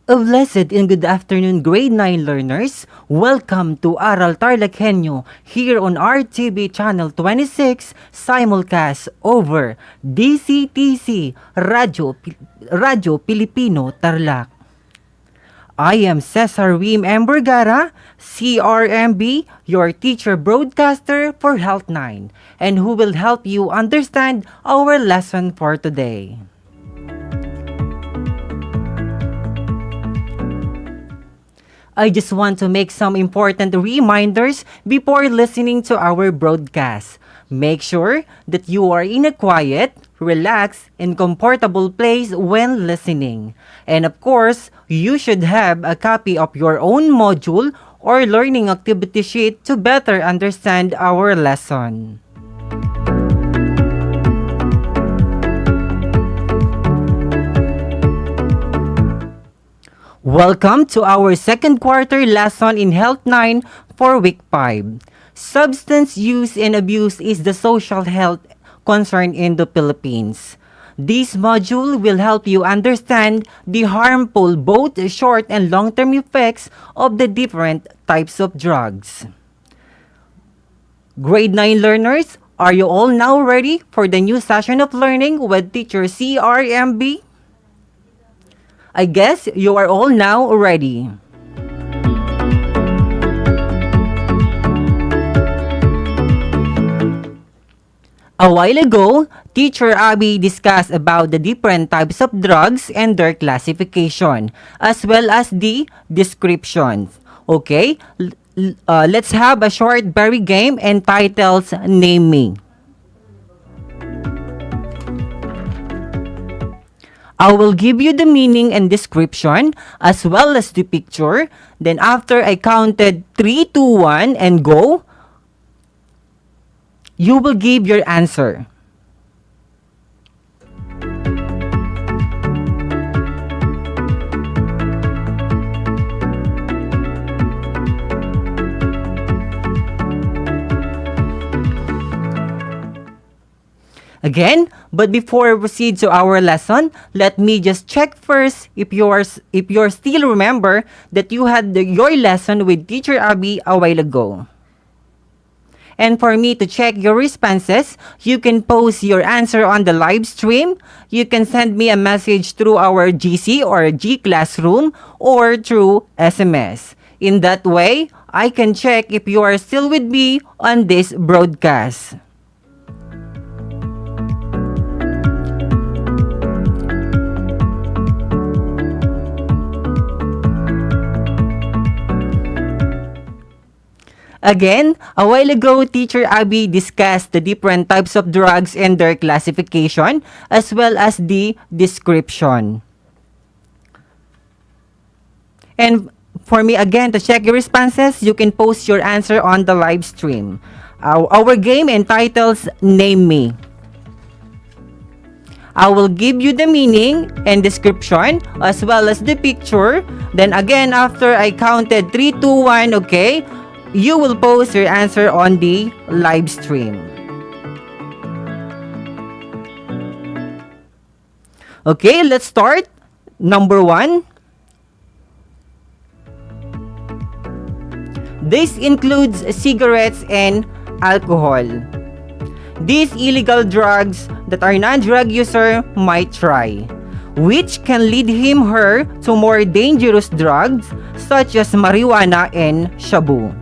A blessed and good afternoon, grade 9 learners. Welcome to ARAL TARLAK HENYO here on RTV Channel 26, simulcast over DCTC Radio Pilipino Tarlac. I am Cesar Wim M. Vergara, CRMB, your teacher broadcaster for Health 9, and who will help you understand our lesson for today. I just want to make some important reminders before listening to our broadcast. Make sure that you are in a quiet, relaxed, and comfortable place when listening. And of course, you should have a copy of your own module or learning activity sheet to better understand our lesson. Welcome to our second quarter lesson in Health 9 for week 5. Substance use and abuse is the social health concern in the Philippines. This module will help you understand the harmful both short and long-term effects of the different types of drugs. Grade 9 learners, are you all now ready for the new session of learning with teacher CRMB? I guess you are all now ready. A while ago, Teacher Abby discussed about the different types of drugs and their classification, as well as the descriptions. Okay, let's have a short berry game entitled Name Me. I will give you the meaning and description as well as the picture. Then after I counted 3, 2, 1 and go, you will give your answer. Again, but before we proceed to our lesson, let me just check first if you're still remember that you had your lesson with Teacher Abby a while ago. And for me to check your responses, you can post your answer on the live stream. You can send me a message through our GC or G Classroom or through SMS. In that way, I can check if you are still with me on this broadcast. Again, a while ago, Teacher Abby discussed the different types of drugs and their classification, as well as the description. And for me, again, to check your responses, you can post your answer on the live stream. Our game entitles Name Me. I will give you the meaning and description, as well as the picture. Then again, after I counted 3, 2, 1, okay, you will post your answer on the live stream. Okay, let's start. Number 1. This includes cigarettes and alcohol. These illegal drugs that our non-drug user might try, which can lead him/her to more dangerous drugs such as marijuana and shabu.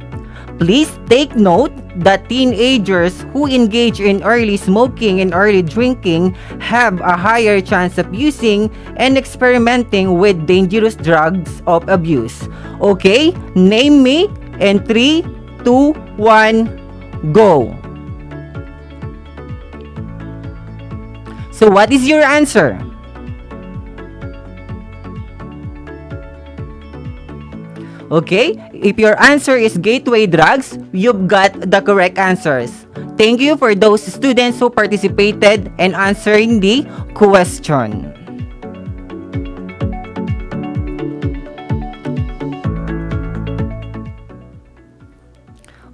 Please take note that teenagers who engage in early smoking and early drinking have a higher chance of using and experimenting with dangerous drugs of abuse. Okay, name me and 3, 2, 1, go. So what is your answer? Okay, if your answer is gateway drugs, you've got the correct answers. Thank you for those students who participated in answering the question.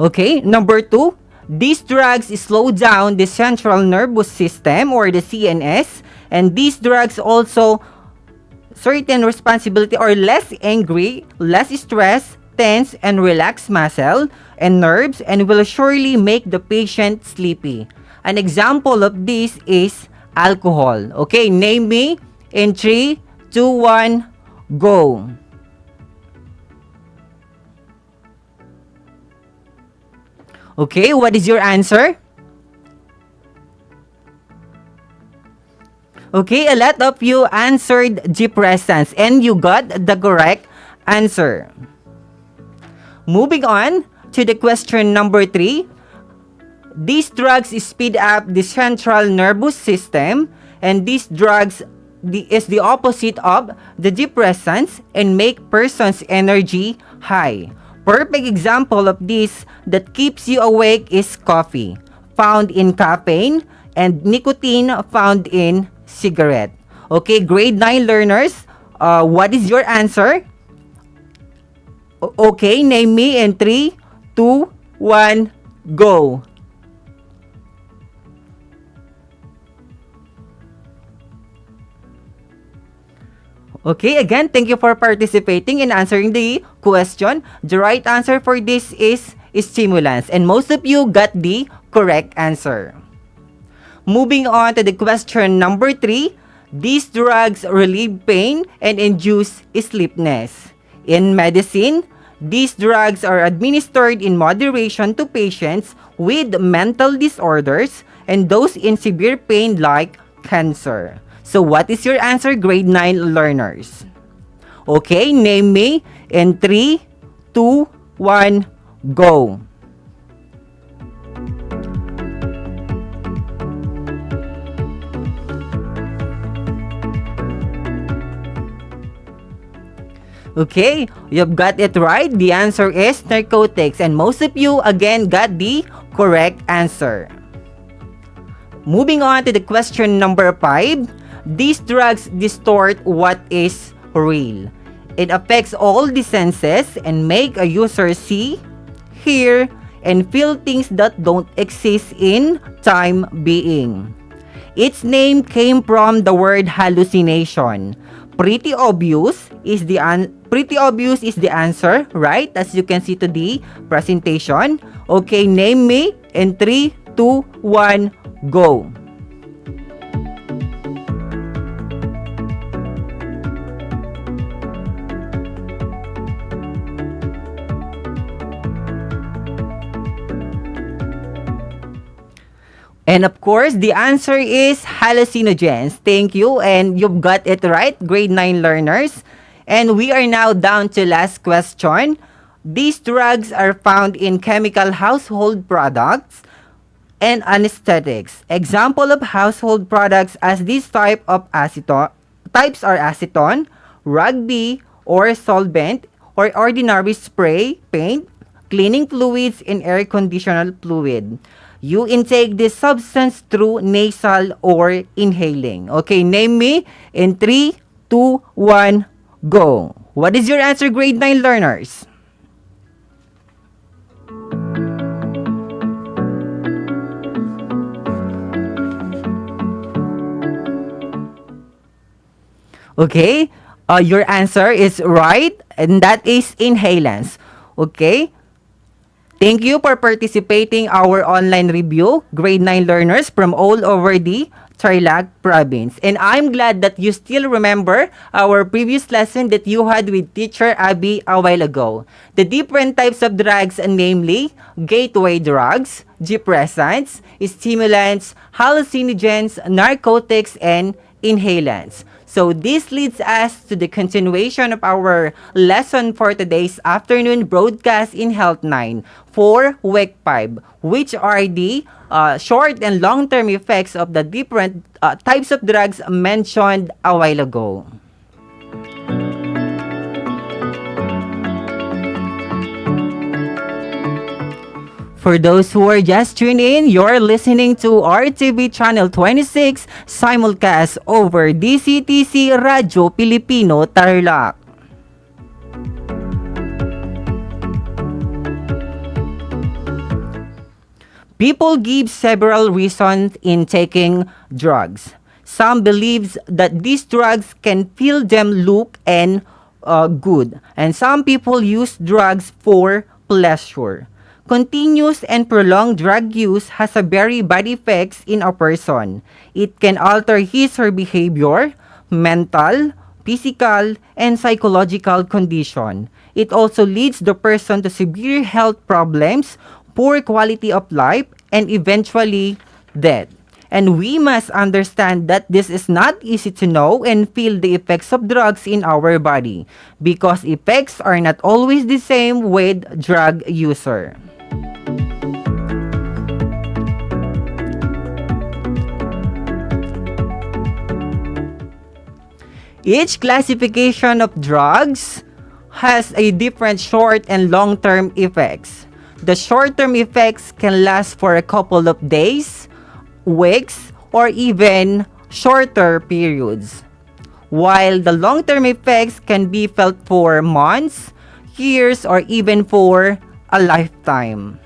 Okay, number 2, these drugs slow down the central nervous system or the CNS, and these drugs also certain responsibility or less angry, less stress, tense and relaxed muscle and nerves and will surely make the patient sleepy. An example of this is alcohol. Okay, name me in 3, 2, 1, go. Okay, what is your answer? Okay, a lot of you answered depressants and you got the correct answer. Moving on to the question number 3. These drugs speed up the central nervous system and these drugs is the opposite of the depressants and make person's energy high. Perfect example of this that keeps you awake is coffee, found in caffeine, and nicotine found in cigarette. Okay, grade 9 learners, what is your answer? Okay, name me in 3, 2, 1, go. Okay, again, thank you for participating in answering the question. The right answer for this is stimulants, and most of you got the correct answer. Moving on to the question number 3. These drugs relieve pain and induce sleepiness. In medicine, these drugs are administered in moderation to patients with mental disorders and those in severe pain like cancer. So what is your answer, grade 9 learners? Okay, name me in 3, 2, 1, go. Okay, you've got it right. The answer is narcotics and most of you again got the correct answer. Moving on to the question number 5. These drugs distort what is real. It affects all the senses and make a user see, hear, and feel things that don't exist in time being. Its name came from the word hallucination. Pretty obvious is the answer, right? As you can see to the presentation. Okay, name me in 3, 2, 1, go. And of course, the answer is hallucinogens. Thank you, and you've got it right, grade 9 learners. And we are now down to last question. These drugs are found in chemical household products and anesthetics. Example of household products as this types are acetone, rugby, or solvent, or ordinary spray, paint, cleaning fluids, and air conditioner fluid. You intake this substance through nasal or inhaling. Okay, name me in 3, 2, 1, go. What is your answer, grade 9 learners? Okay, your answer is right, and that is inhalants. Okay, thank you for participating our online review, grade 9 learners from all over the Tarlac province. And I'm glad that you still remember our previous lesson that you had with teacher Abby a while ago. The different types of drugs, namely gateway drugs, depressants, stimulants, hallucinogens, narcotics, and inhalants. So this leads us to the continuation of our lesson for today's afternoon broadcast in Health 9 for Week 5, which are the short and long-term effects of the different types of drugs mentioned a while ago. For those who are just tuning in, you're listening to RTV Channel 26 simulcast over DCTC Radyo Pilipino Tarlac. People give several reasons in taking drugs. Some believes that these drugs can feel them look and good, and some people use drugs for pleasure. Continuous and prolonged drug use has a very bad effects in a person. It can alter his or her behavior, mental, physical, and psychological condition. It also leads the person to severe health problems, poor quality of life, and eventually death. And we must understand that this is not easy to know and feel the effects of drugs in our body because effects are not always the same with drug user. Each classification of drugs has a different short and long-term effects. The short-term effects can last for a couple of days, weeks, or even shorter periods, while the long-term effects can be felt for months, years, or even for a lifetime.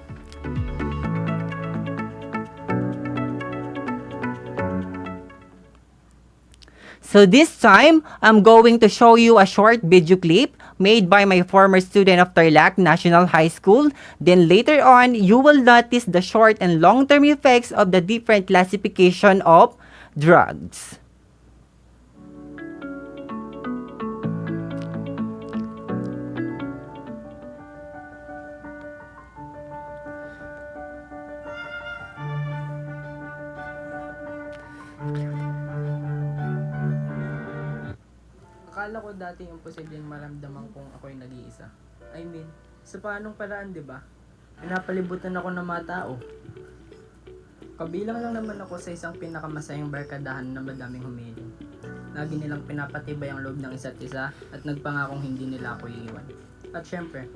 So this time, I'm going to show you a short video clip made by my former student of Tarlac National High School. Then later on, you will notice the short and long-term effects of the different classification of drugs. Akala ko dati imposibleng maramdaman kung ako'y nag-iisa. I mean, sa paanong paraan, di ba? Pinapalibutan ako ng mga tao. Kabilang lang naman ako sa isang pinakamasayang barkadahan na madaming humiling. Lagi nilang pinapatibay ang loob ng isa't isa at nagpangakong hindi nila ako iiwan. At syempre,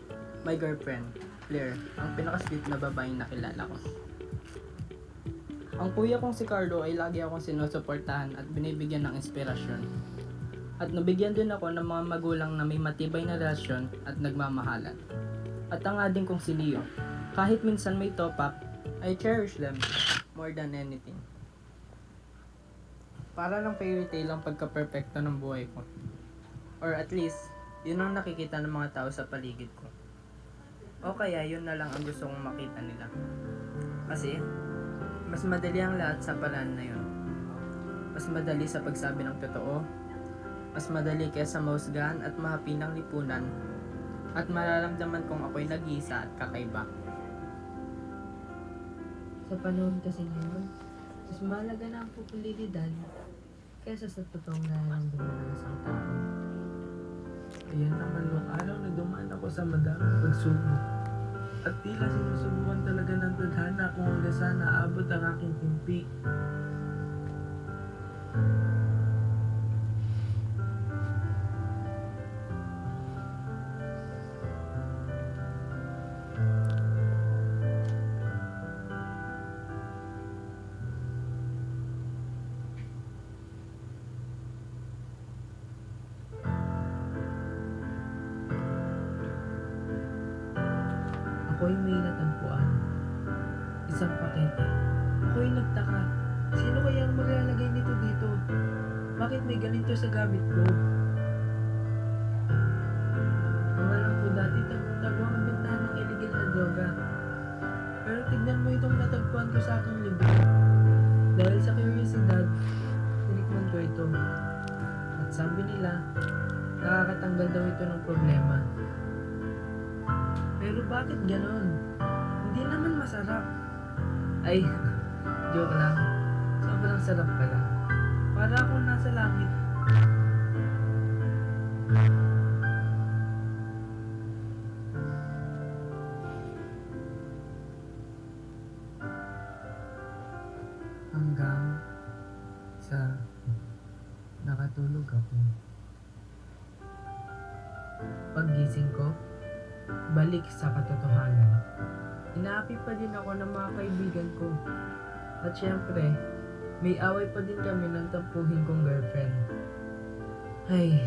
my girlfriend, Claire, ang pinaka-sweet na babaeng nakilala ko. Ang kuya kong si Carlo ay lagi akong sinusuportahan at binibigyan ng inspirasyon. At nabigyan din ako ng mga magulang na may matibay na relasyon at nagmamahalan. At ang ading kong si Leo, kahit minsan may top-up, I cherish them more than anything. Para lang fairy tale ang pagka-perfecto ng buhay ko. Or at least, yun ang nakikita ng mga tao sa paligid ko. O kaya yun na lang ang gusto kong makita nila. Kasi, mas madali ang lahat sa paraan na yun. Mas madali sa pagsabi ng totoo, mas madali kaysa mahusgahan at mahapi ng lipunan, at mararamdaman kong ako'y nag-iisa at kakaiba. Sa panahon kasi ngayon, mas mahalaga na ang popularidad kaysa sa totoong nararamdaman ng isang tao. Ayan naman nung araw na dumaan ako sa madaming pagsubok. At tila sinusubukan talaga ng tadhana kung hanggang saan naabot ang aking timpi. Ako'y may natagpuan. Isang pakete. Ako'y nagtaka. Sino kaya ang maglalagay nito dito? Bakit may ganito sa gamit ko? Ang alam ko dati, tagpuan ang bentahan ng illegal na droga. Pero tignan mo itong natagpuan ko sa aking libro. Dahil sa kuryosidad, tinikman ko ito. At sabi nila, nakakatanggal daw ito ng problema. Pero bakit ganon? Hindi naman masarap. Ay, joke lang. Sobrang sarap pala. Para akong nasa langit. Hanggang sa nakatulog ako. Paggising ko, balik sa katotohanan. Inaapi pa din ako ng mga kaibigan ko. At syempre, may away pa din kami ng tampuhin kong girlfriend. Ay.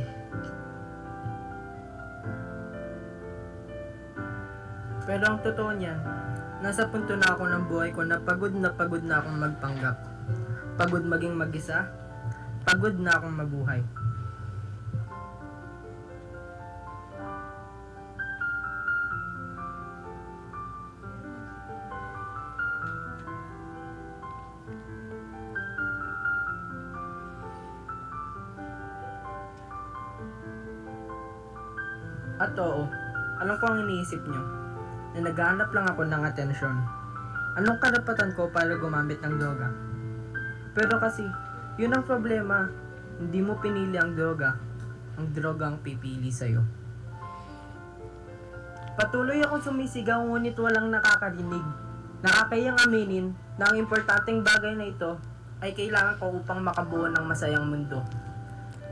Pero ang totoo niyan, nasa punto na ako ng buhay ko na pagod na akong magpanggap. Pagod maging mag-isa, Pagod na akong mabuhay. At oo, alam ko ang iniisip nyo, na naghahanap lang ako ng atensyon. Anong karapatan ko para gumamit ng droga? Pero kasi, yun ang problema. Hindi mo pinili ang droga ang pipili sa'yo. Patuloy ako sumisigaw ngunit walang nakakarinig. Nakakayang aminin na ang importanteng bagay na ito ay kailangan ko upang makabuo ng masayang mundo.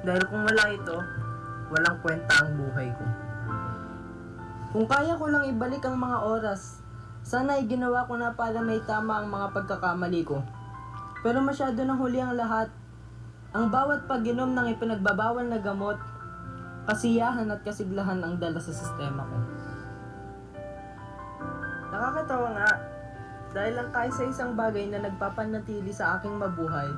Dahil kung wala ito, walang kwenta ang buhay ko. Kung kaya ko lang ibalik ang mga oras, sana ay ginawa ko na para may tama ang mga pagkakamali ko. Pero masyado nang huli ang lahat. Ang bawat pag-inom ng ipinagbabawal na gamot, kasiyahan at kasiglahan ang dala sa sistema ko. Nakakatawa nga, dahil lang tayo sa isang bagay na nagpapanatili sa aking mabuhay,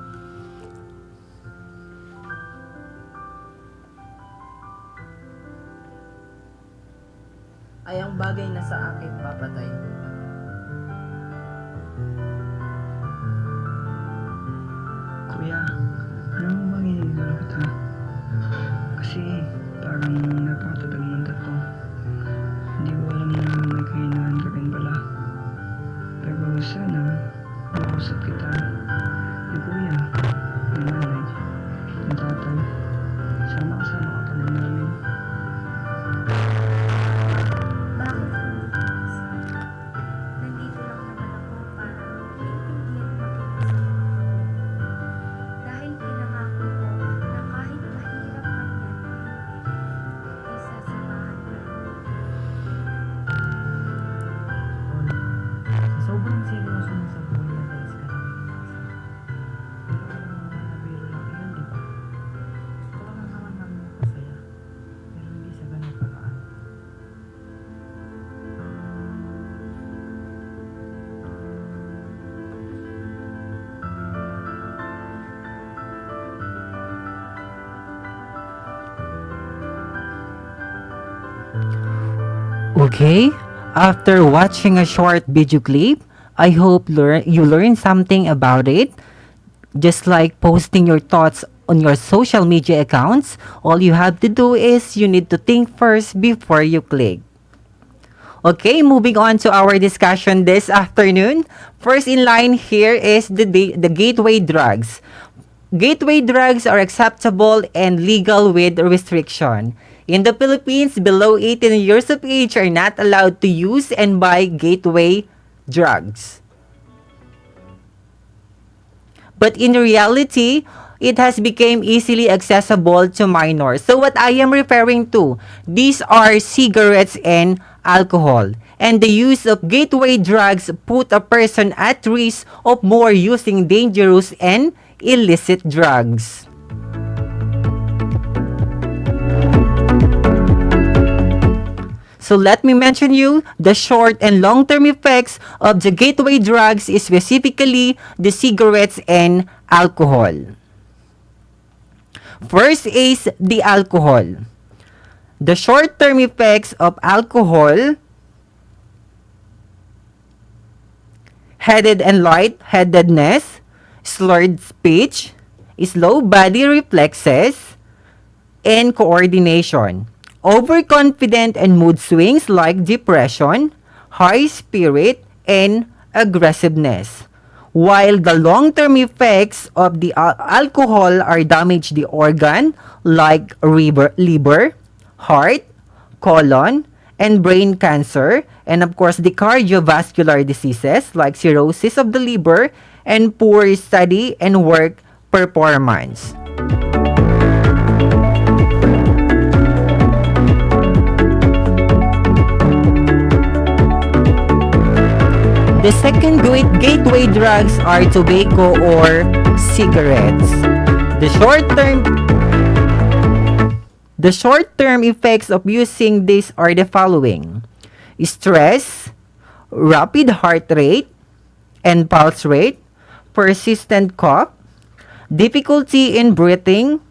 ay ang bagay na sa akin papatay. Kuya, alam mo bang iniidolo kita? Kasi parang napakatotag mong ko. Hindi ko alam na may kahinaan ka rin pala. Pero sana, mausap kita. Ni kuya, ni nanay, ni tatay. Sana kasama ka pa rin namin. Bakit hindi ka isa? Nandito lang naman ako para maintindihan mo din sa dahil pinangako ko na kahit mahirap man yan o hindi, ay sasamahan ka. Sobrang seryoso mo sa buhay na guys ka lang inasa. Pero nabiro lang yan, di ba? Gusto ka lang naman namin magpasaya. Pero hindi sa ganang paraan. Okay, after watching a short video clip, I hope you learn something about it. Just like posting your thoughts on your social media accounts, all you have to do is you need to think first before you click. Okay, moving on to our discussion this afternoon. First in line here is the gateway drugs. Gateway drugs are acceptable and legal with restriction. In the Philippines, below 18 years of age are not allowed to use and buy gateway drugs. But in reality, it has become easily accessible to minors. So what I am referring to, these are cigarettes and alcohol. And the use of gateway drugs put a person at risk of more using dangerous and illicit drugs. So let me mention you the short and long-term effects of the gateway drugs, specifically the cigarettes and alcohol. First is the alcohol. The short-term effects of alcohol, headed and light-headedness, slurred speech, slow body reflexes, and coordination. Overconfident and mood swings like depression, high spirit, and aggressiveness. While the long-term effects of the alcohol are damage the organ like liver, heart, colon, and brain cancer, and of course the cardiovascular diseases like cirrhosis of the liver and poor study and work performance. The second gateway drugs are tobacco or cigarettes. The short-term effects of using this are the following: stress, rapid heart rate and pulse rate, persistent cough, difficulty in breathing,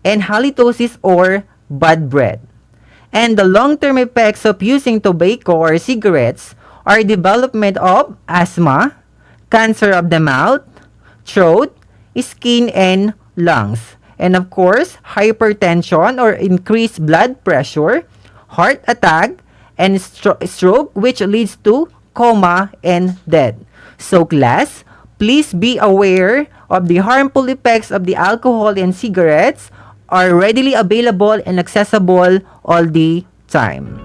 and halitosis or bad breath. And the long-term effects of using tobacco or cigarettes are development of asthma, cancer of the mouth, throat, skin, and lungs. And of course, hypertension or increased blood pressure, heart attack, and stroke, which leads to coma and death. So class, please be aware of the harmful effects of the alcohol and cigarettes are readily available and accessible all the time.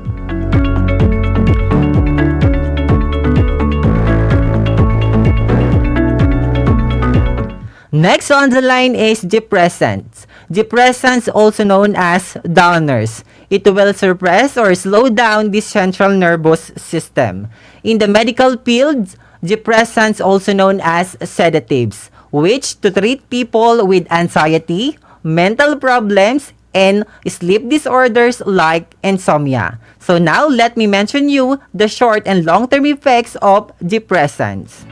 Next on the line is depressants. Depressants, also known as downers. It will suppress or slow down the central nervous system. In the medical field, depressants, also known as sedatives, which to treat people with anxiety, mental problems, and sleep disorders like insomnia. So now let me mention you the short and long-term effects of depressants.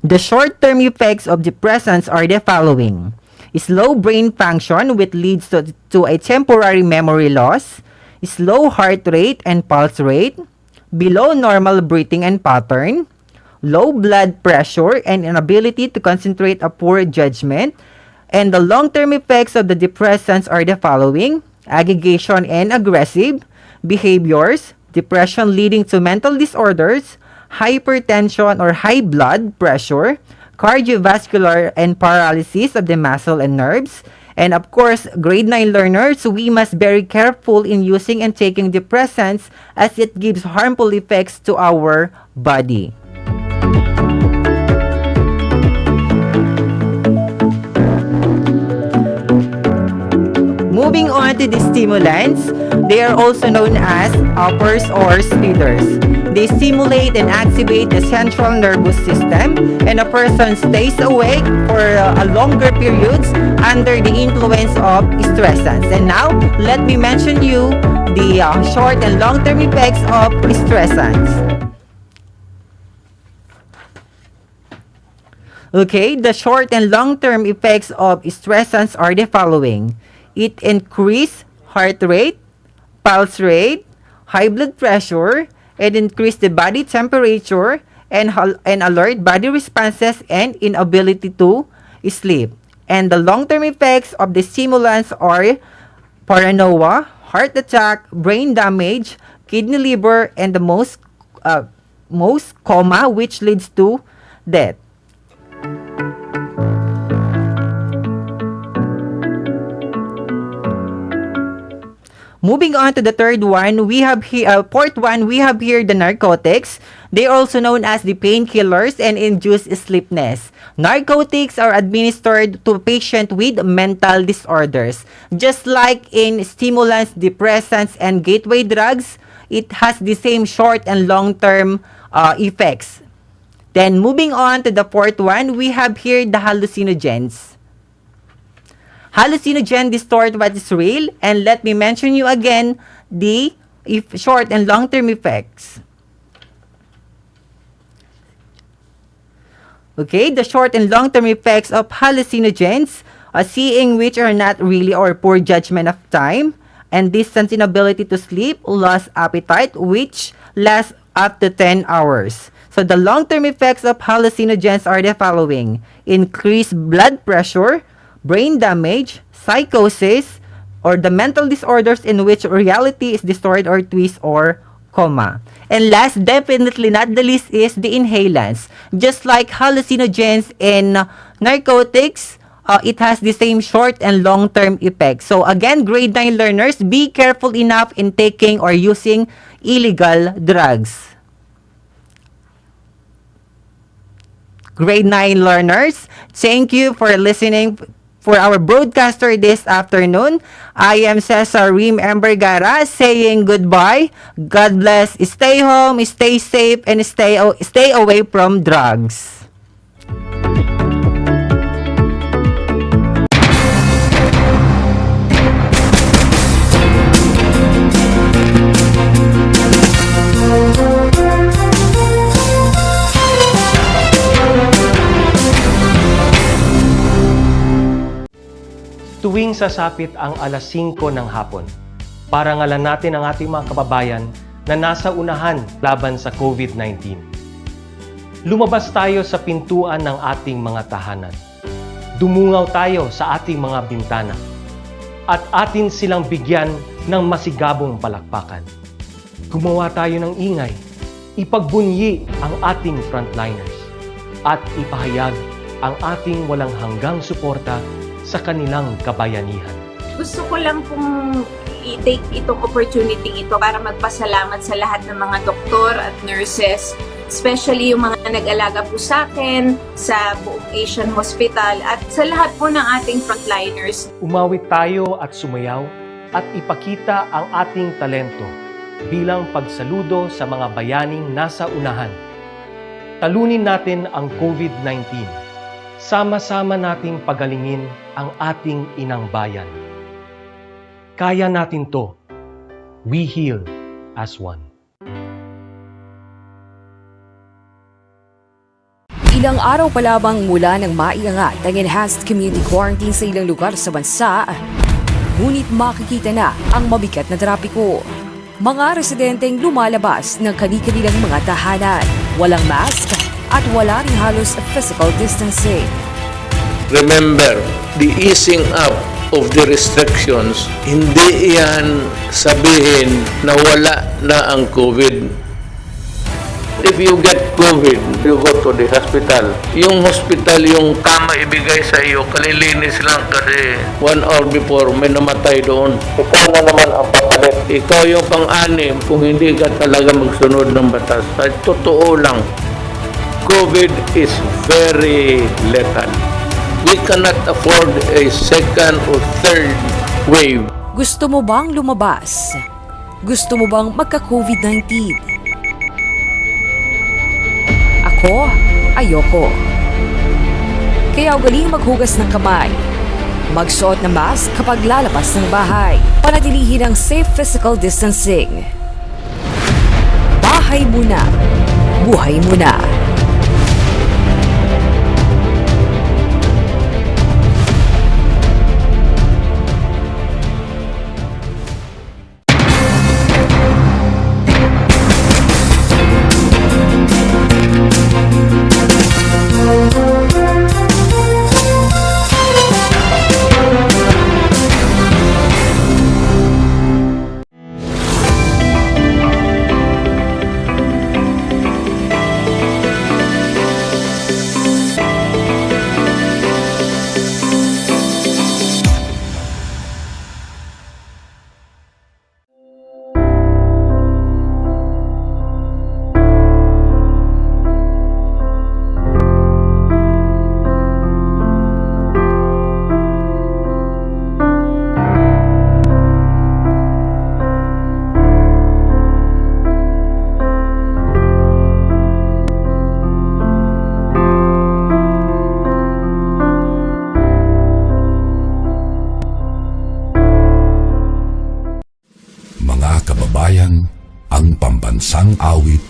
The short-term effects of depressants are the following. Slow brain function, which leads to a temporary memory loss, slow heart rate and pulse rate, below normal breathing and pattern, low blood pressure and inability to concentrate, a poor judgment. And the long-term effects of the depressants are the following: aggregation and aggressive behaviors, depression leading to mental disorders, hypertension or high blood pressure, cardiovascular and paralysis of the muscle and nerves. And of course, grade 9 learners, we must be very careful in using and taking depressants as it gives harmful effects to our body. Moving on to the stimulants, they are also known as uppers or speeders. They stimulate and activate the central nervous system, and a person stays awake for a longer periods under the influence of stressants. And now, let me mention you the short and long-term effects of stressants. Okay, the short and long-term effects of stressants are the following. It increase heart rate, pulse rate, high blood pressure, and increase the body temperature and alert body responses and inability to sleep. And the long-term effects of the stimulants are paranoia, heart attack, brain damage, kidney, liver, and the most coma, which leads to death. Moving on to the third one, we have here, fourth one, we have here the narcotics. They are also known as the painkillers and induce sleepiness. Narcotics are administered to patients with mental disorders. Just like in stimulants, depressants, and gateway drugs, it has the same short and long-term effects. Then moving on to the fourth one, we have here the hallucinogens. Hallucinogen distort what is real, and let me mention you again the short and long-term effects. Okay, the short and long-term effects of hallucinogens, seeing which are not really or poor judgment of time, and distance inability to sleep, lost appetite, which lasts up to 10 hours. So the long-term effects of hallucinogens are the following: increased blood pressure, brain damage, psychosis, or the mental disorders in which reality is distorted or twist or coma. And last, definitely not the least, is the inhalants. Just like hallucinogens and narcotics, it has the same short and long-term effects. So again, grade 9 learners, be careful enough in taking or using illegal drugs. Grade 9 learners, thank you for listening for our broadcaster this afternoon. I am Cesar Rim Embergara saying goodbye. God bless. Stay home, stay safe, and stay away from drugs. tuwing sasapit ang alas 5 ng hapon. Parangalan natin ang ating mga kababayan na nasa unahan laban sa COVID-19. Lumabas tayo sa pintuan ng ating mga tahanan. Dumungaw tayo sa ating mga bintana. At atin silang bigyan ng masigabong palakpakan. Gumawa tayo ng ingay. Ipagbunyi ang ating frontliners. At ipahayag ang ating walang hanggang suporta sa kanilang kabayanihan. Gusto ko lang pong i-take itong opportunity ito para magpasalamat sa lahat ng mga doktor at nurses, especially yung mga nag-alaga po sa akin, sa buong Asian Hospital, at sa lahat po ng ating frontliners. Umawit tayo at sumayaw at ipakita ang ating talento bilang pagsaludo sa mga bayaning nasa unahan. Talunin natin ang COVID-19. Sama-sama nating pagalingin ang ating inang bayan. Kaya natin to. We heal as one. Ilang araw pa lamang mula nang maiangat ang enhanced community quarantine sa ilang lugar sa bansa, ngunit makikita na ang mabigat na trapiko. Mga residenteng lumalabas ng kani-kanilang mga tahanan, walang mask at wala rin halos physical distancing. Remember, the easing up of the restrictions, hindi yan sabihin na wala na ang COVID. If you get COVID, you go to the hospital. Yung hospital, yung kama ibigay sa iyo, kalilinis lang kasi 1 hour before may namatay doon. Ikaw na naman ang papalit. Ikaw yung pang-anim kung hindi ka talaga magsunod ng batas. At totoo lang, COVID is very lethal. We cannot afford a second or third wave. Gusto mo bang lumabas? Gusto mo bang magka-COVID-19? Ako, ayoko. Kaya ugaling maghugas ng kamay. Magsuot ng mask kapag lalabas ng bahay. Panatilihin ang safe physical distancing. Bahay muna. Buhay muna. Mga kababayan, ang pambansang awit